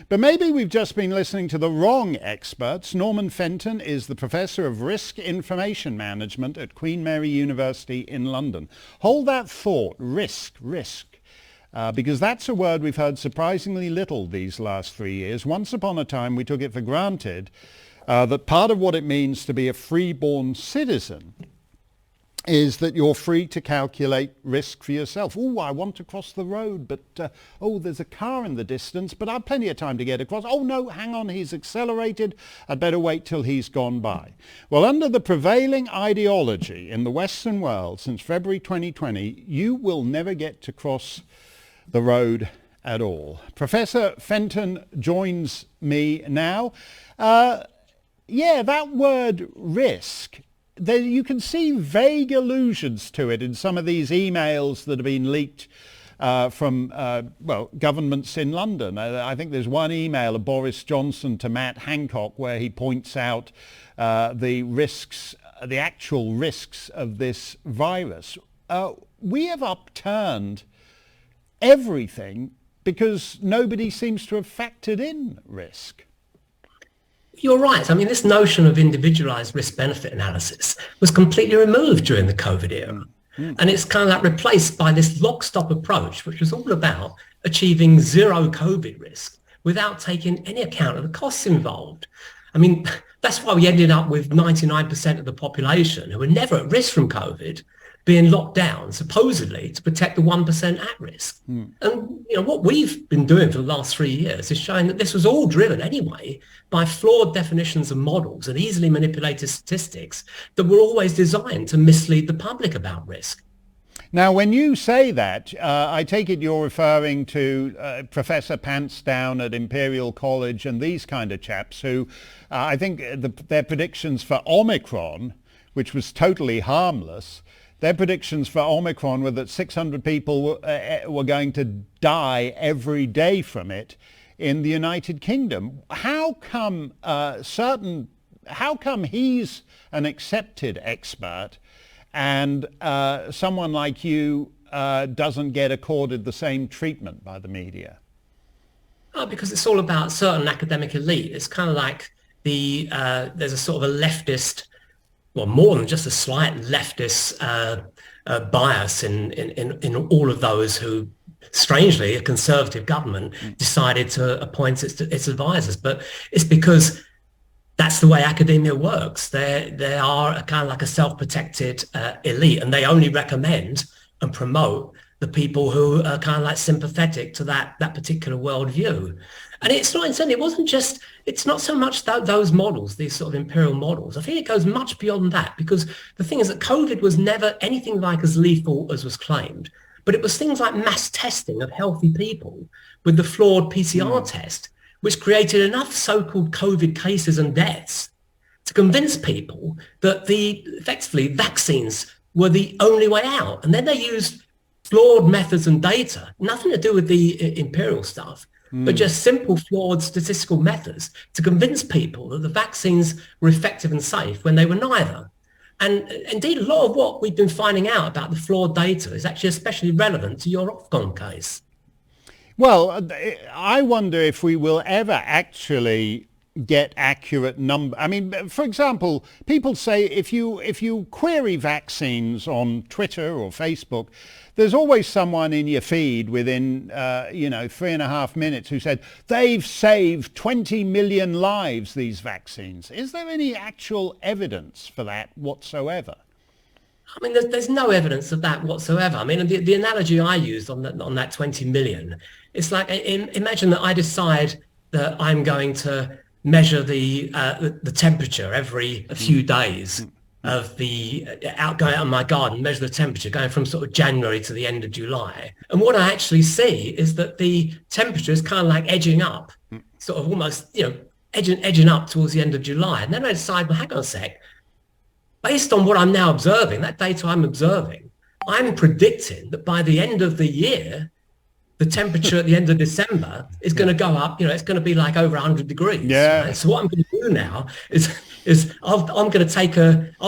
But maybe we've just been listening to the wrong experts. Norman Fenton is the Professor of Risk Information Management at Queen Mary University in London. Hold that thought, risk. Because that's a word we've heard surprisingly little these last 3 years. Once upon a time, we took it for granted that part of what it means to be a free-born citizen is that you're free to calculate risk for yourself. Oh, I want to cross the road, but there's a car in the distance, but I've plenty of time to get across. Oh no, hang on, he's accelerated. I'd better wait till he's gone by. Well, under the prevailing ideology in the Western world since February 2020, you will never get to cross the road at all. Professor Fenton joins me now. That word risk, there, you can see vague allusions to it in some of these emails that have been leaked from governments in London. I think there's one email of Boris Johnson to Matt Hancock where he points out the actual risks of this virus. We have upturned everything because nobody seems to have factored in risk. You're right. I mean, this notion of individualized risk-benefit analysis was completely removed during the COVID era. And it's kind of like replaced by this lock-stop approach, which was all about achieving zero COVID risk without taking any account of the costs involved. I mean, that's why we ended up with 99% of the population who were never at risk from COVID being locked down, supposedly to protect the 1% at risk. And what we've been doing for the last 3 years is showing that this was all driven anyway by flawed definitions of models and easily manipulated statistics that were always designed to mislead the public about risk. Now, when you say that, I take it you're referring to Professor Pantsdown at Imperial College and these kind of chaps who, I think their predictions for Omicron, which was totally harmless, their predictions for Omicron were that 600 people were going to die every day from it in the United Kingdom. How come he's an accepted expert and someone like you doesn't get accorded the same treatment by the media? Oh, because it's all about certain academic elite. It's kind of like there's a sort of a leftist, well, more than just a slight leftist bias in all of those who, strangely, a conservative government decided to appoint its advisors. But it's because that's the way academia works. They are a kind of like a self-protected elite, and they only recommend and promote the people who are kind of like sympathetic to that particular worldview. And it's not so much those models, these sort of imperial models. I think it goes much beyond that, because the thing is that COVID was never anything like as lethal as was claimed, but it was things like mass testing of healthy people with the flawed PCR test, which created enough so-called COVID cases and deaths to convince people that effectively vaccines were the only way out. And then they used flawed methods and data, nothing to do with the imperial stuff, but just simple flawed statistical methods to convince people that the vaccines were effective and safe when they were neither. And indeed, a lot of what we've been finding out about the flawed data is actually especially relevant to your Ofcom case. Well, I wonder if we will ever actually get accurate number. I mean, for example, people say if you query vaccines on Twitter or Facebook, there's always someone in your feed within 3.5 minutes who said they've saved 20 million lives, these vaccines. Is there any actual evidence for that whatsoever? I mean, there's no evidence of that whatsoever. I mean, the analogy I used on that 20 million, it's like, imagine that I decide that I'm going to measure the temperature every few days of going out in my garden, measure the temperature going from sort of January to the end of July. And what I actually see is that the temperature is kind of like edging up, sort of almost, edging up towards the end of July. And then I decide, well, hang on a sec. Based on what I'm now observing, that data I'm observing, I'm predicting that by the end of the year, the temperature at the end of December is going to go up. It's going to be like over 100 degrees. Yeah. Right? So what I'm going to do now is I'll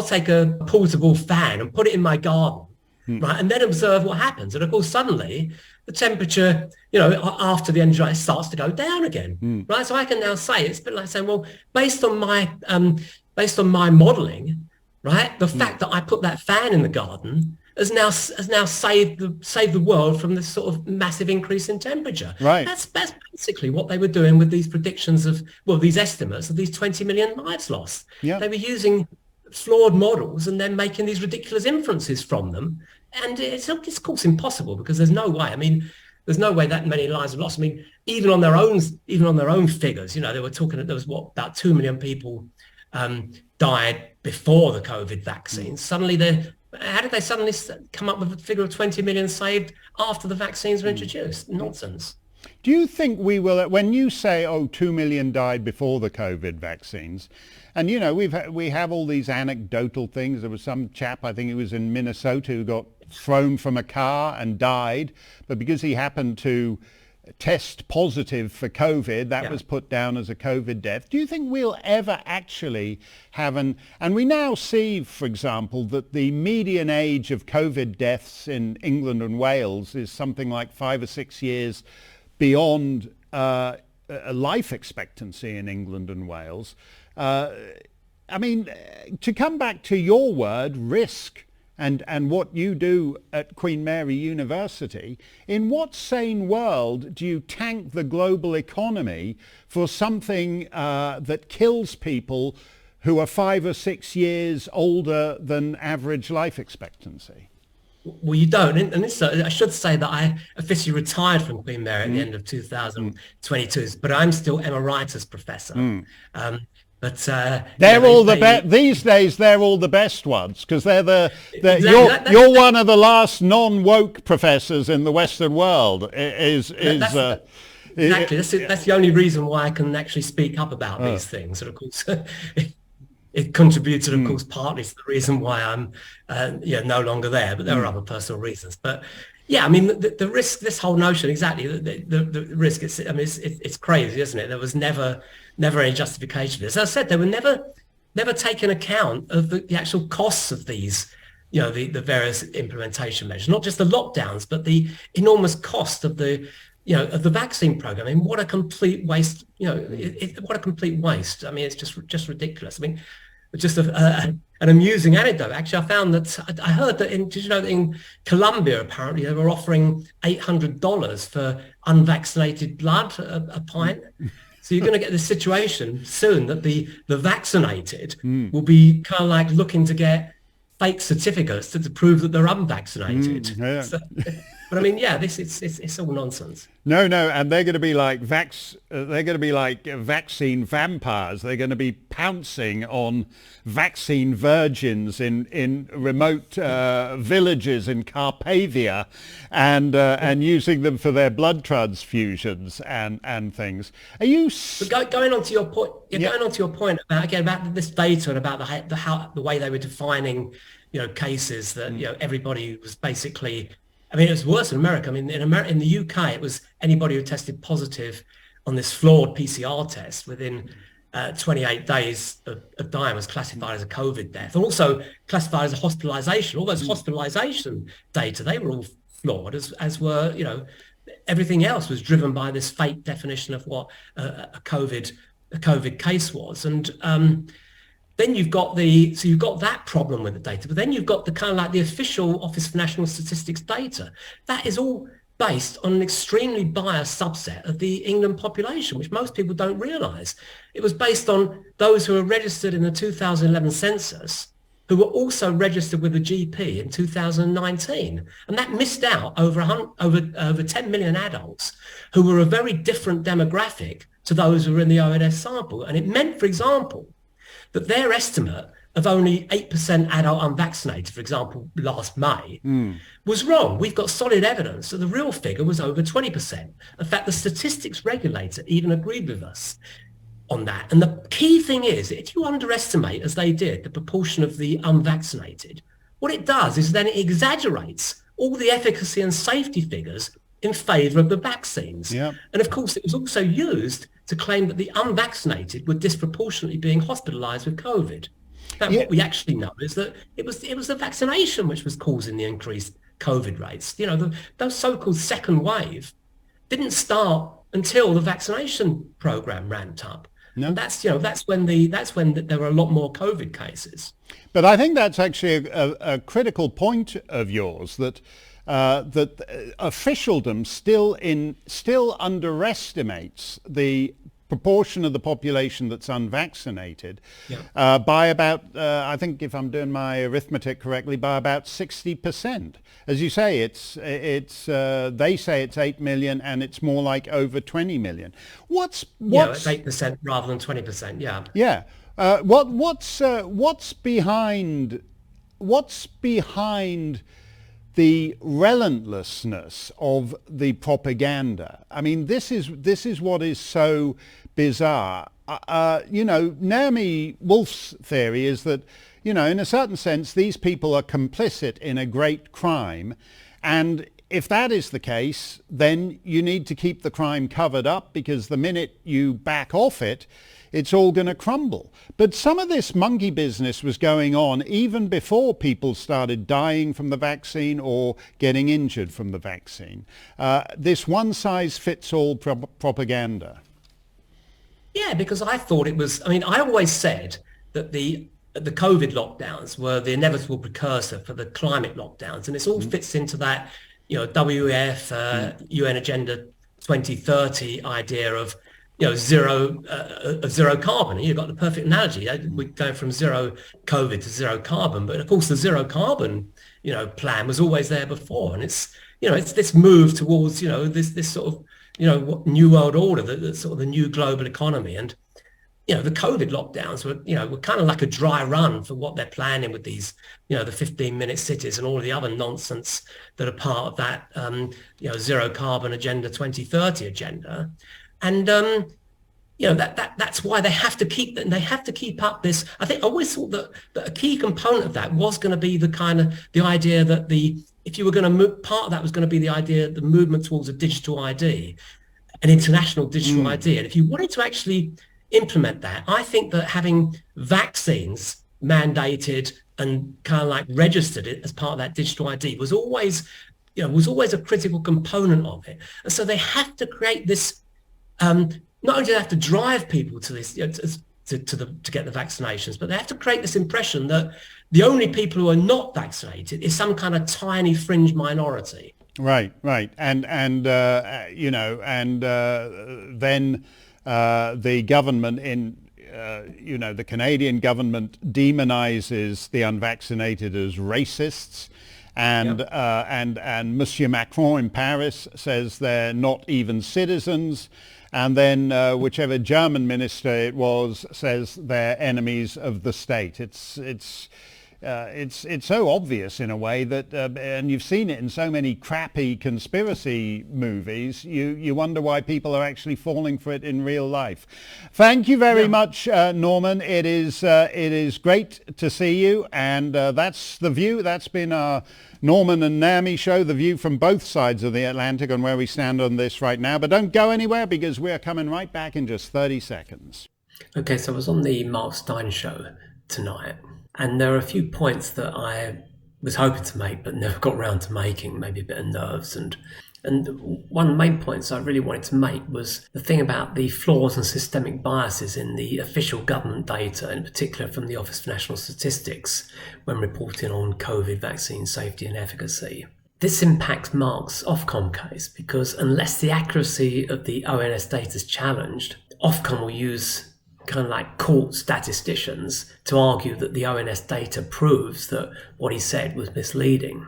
take a portable fan and put it in my garden right? And then observe what happens. And of course, suddenly the temperature, after the end of July, starts to go down again, right? So I can now say, it's a bit like saying, well, based on my modelling, right, the fact that I put that fan in the garden has now saved the world from this sort of massive increase in temperature. Right. That's basically what they were doing with these predictions these estimates of these 20 million lives lost. Yeah. They were using flawed models and then making these ridiculous inferences from them. And it's of course impossible, because there's no way. I mean, there's no way that many lives are lost. I mean, even on their own figures, they were talking that there was about 2 million people died before the COVID vaccine. How did they suddenly come up with a figure of 20 million saved after the vaccines were introduced? Nonsense. Do you think we will, when you say, 2 million died before the COVID vaccines, and, we have all these anecdotal things. There was some chap, I think he was in Minnesota, who got thrown from a car and died, but because he happened to test positive for COVID, that was put down as a COVID death. Do you think we'll ever actually have and we now see, for example, that the median age of COVID deaths in England and Wales is something like 5 or 6 years beyond a life expectancy in England and Wales. I mean, to come back to your word, risk, and what you do at Queen Mary University, in what sane world do you tank the global economy for something that kills people who are 5 or 6 years older than average life expectancy? Well, you don't. And this, I should say that I officially retired from Queen Mary at the end of 2022, but I'm still emeritus professor. But they're all the best these days. They're all the best ones, because they're exactly, you're one of the last non-woke professors in the Western world. Exactly. That's the only reason why I can actually speak up about these things. And of course, it contributed, of course, partly to the reason why I'm no longer there. But there are other personal reasons. But yeah, I mean, the risk, this whole notion, exactly, the risk, it's crazy, isn't it? There was never any justification for this. As I said, they were never taken account of the actual costs of these, the various implementation measures, not just the lockdowns, but the enormous cost of the vaccine program. I mean, what a complete waste, what a complete waste. I mean, it's just ridiculous. I mean, just an amusing anecdote. Actually, I found that I heard that did you know that in Colombia, apparently they were offering $800 for unvaccinated blood, a pint. So you're going to get this situation soon that the vaccinated will be kind of like looking to get fake certificates to prove that they're unvaccinated. But I mean, it's all nonsense. No, and they're going to be like vaccine vampires. They're going to be pouncing on vaccine virgins in remote villages in Carpathia, and using them for their blood transfusions and things. Are you going on to your point? Going on to your point about this data and about the way they were defining, cases that everybody was basically. I mean, it was worse in America. I mean, in the UK, it was anybody who tested positive on this flawed PCR test within 28 days of dying was classified as a COVID death, and also classified as a hospitalization. All those hospitalization data, they were all flawed, as were, everything else was driven by this fake definition of what a COVID case was. And then you've got that problem with the data, but then you've got the kind of like the official Office for National Statistics data. That is all based on an extremely biased subset of the England population, which most people don't realise. It was based on those who were registered in the 2011 census, who were also registered with the GP in 2019. And that missed out over 10 million adults who were a very different demographic to those who were in the ONS sample. And it meant, for example, that their estimate of only 8% adult unvaccinated, for example, last May, was wrong. We've got solid evidence that the real figure was over 20%. In fact, the statistics regulator even agreed with us on that. And the key thing is, if you underestimate, as they did, the proportion of the unvaccinated, what it does is then it exaggerates all the efficacy and safety figures in favour of the vaccines. Yep. And of course, it was also used to claim that the unvaccinated were disproportionately being hospitalised with COVID. But what we actually know is that it was the vaccination which was causing the increased COVID rates. Those so-called second wave didn't start until the vaccination program ramped up. No. And that's when there were a lot more COVID cases. But I think that's actually a critical point of yours, that officialdom still underestimates the proportion of the population that's unvaccinated by about, I think if I'm doing my arithmetic correctly, by about 60%. As you say, they say it's 8 million and it's more like over 20 million. It's 8% rather than 20%. Yeah. Yeah. What's behind the relentlessness of the propaganda? I mean, this is what is so bizarre. Naomi Wolf's theory is that, in a certain sense, these people are complicit in a great crime, and if that is the case, then you need to keep the crime covered up, because the minute you back off it, it's all going to crumble. But some of this monkey business was going on even before people started dying from the vaccine or getting injured from the vaccine. This one-size-fits-all propaganda. Yeah, because I thought it was, I always said that the COVID lockdowns were the inevitable precursor for the climate lockdowns. And this all fits into that, WEF, UN Agenda 2030 idea of, zero carbon. You've got the perfect analogy. We're going from zero COVID to zero carbon. But of course, the zero carbon, plan was always there before. And it's this move towards, this sort of, new world order, the sort of the new global economy. And, the COVID lockdowns were kind of like a dry run for what they're planning with these, the 15-minute cities and all of the other nonsense that are part of that, zero carbon agenda 2030 agenda. And that's why they have to keep up this. I think I always thought that a key component of that was going to be the idea that if you were going to move, part of that was going to be the idea, the movement towards a digital ID, an international digital ID. And if you wanted to actually implement that, I think that having vaccines mandated and kind of like registered it as part of that digital ID was always a critical component of it. And so they have to create this. Not only do they have to drive people to this, to get the vaccinations, but they have to create this impression that the only people who are not vaccinated is some kind of tiny fringe minority. Right, and then the government the Canadian government demonizes the unvaccinated as racists. And Monsieur Macron in Paris says they're not even citizens. And then whichever German minister it was says they're enemies of the state. It's so obvious in a way that, and you've seen it in so many crappy conspiracy movies, you wonder why people are actually falling for it in real life. Thank you very much, Norman. It is great to see you, and that's The View. That's been our Norman and Naomi show, The View from both sides of the Atlantic on where we stand on this right now. But don't go anywhere, because we're coming right back in just 30 seconds. Okay, so I was on the Mark Steyn show tonight, and there are a few points that I was hoping to make but never got around to making, maybe a bit of nerves. And one of the main points I really wanted to make was the thing about the flaws and systemic biases in the official government data, in particular from the Office for National Statistics, when reporting on COVID vaccine safety and efficacy. This impacts Mark's Ofcom case, because unless the accuracy of the ONS data is challenged, Ofcom will use kind of like court statisticians to argue that the ONS data proves that what he said was misleading.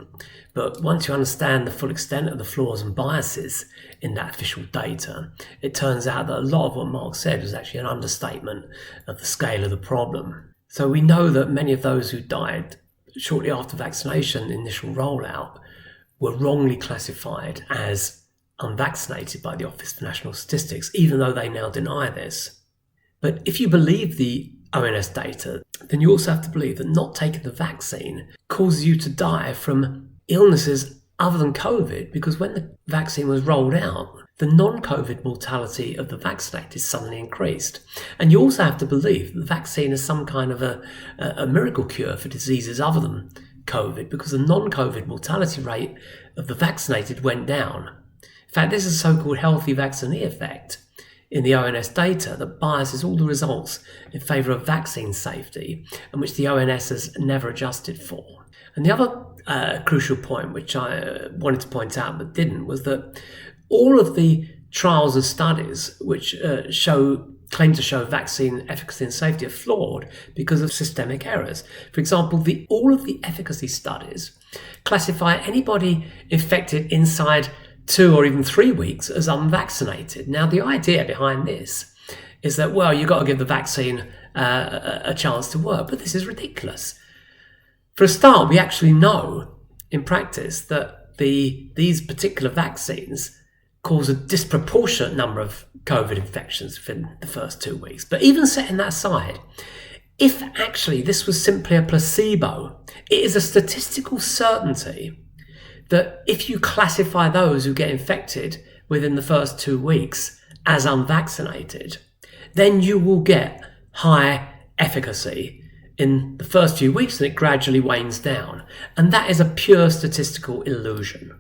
But once you understand the full extent of the flaws and biases in that official data, it turns out that a lot of what Mark said was actually an understatement of the scale of the problem. So we know that many of those who died shortly after vaccination initial rollout were wrongly classified as unvaccinated by the Office for National Statistics, even though they now deny this. But if you believe the ONS data, then you also have to believe that not taking the vaccine causes you to die from illnesses other than COVID, because when the vaccine was rolled out, the non-COVID mortality of the vaccinated suddenly increased. And you also have to believe that the vaccine is some kind of a miracle cure for diseases other than COVID, because the non-COVID mortality rate of the vaccinated went down. In fact, this is a so-called healthy vaccinee effect in the ONS data that biases all the results in favour of vaccine safety, and which the ONS has never adjusted for. And the other crucial point, which I wanted to point out but didn't, was that all of the trials and studies which claim to show vaccine efficacy and safety are flawed because of systemic errors. For example, all of the efficacy studies classify anybody infected inside 2 or even 3 weeks as unvaccinated. Now, the idea behind this is that, well, you've got to give the vaccine a chance to work, but this is ridiculous. For a start, we actually know in practice that these particular vaccines cause a disproportionate number of COVID infections within the first 2 weeks. But even setting that aside, if actually this was simply a placebo, it is a statistical certainty that if you classify those who get infected within the first 2 weeks as unvaccinated, then you will get high efficacy in the first few weeks and it gradually wanes down. And that is a pure statistical illusion.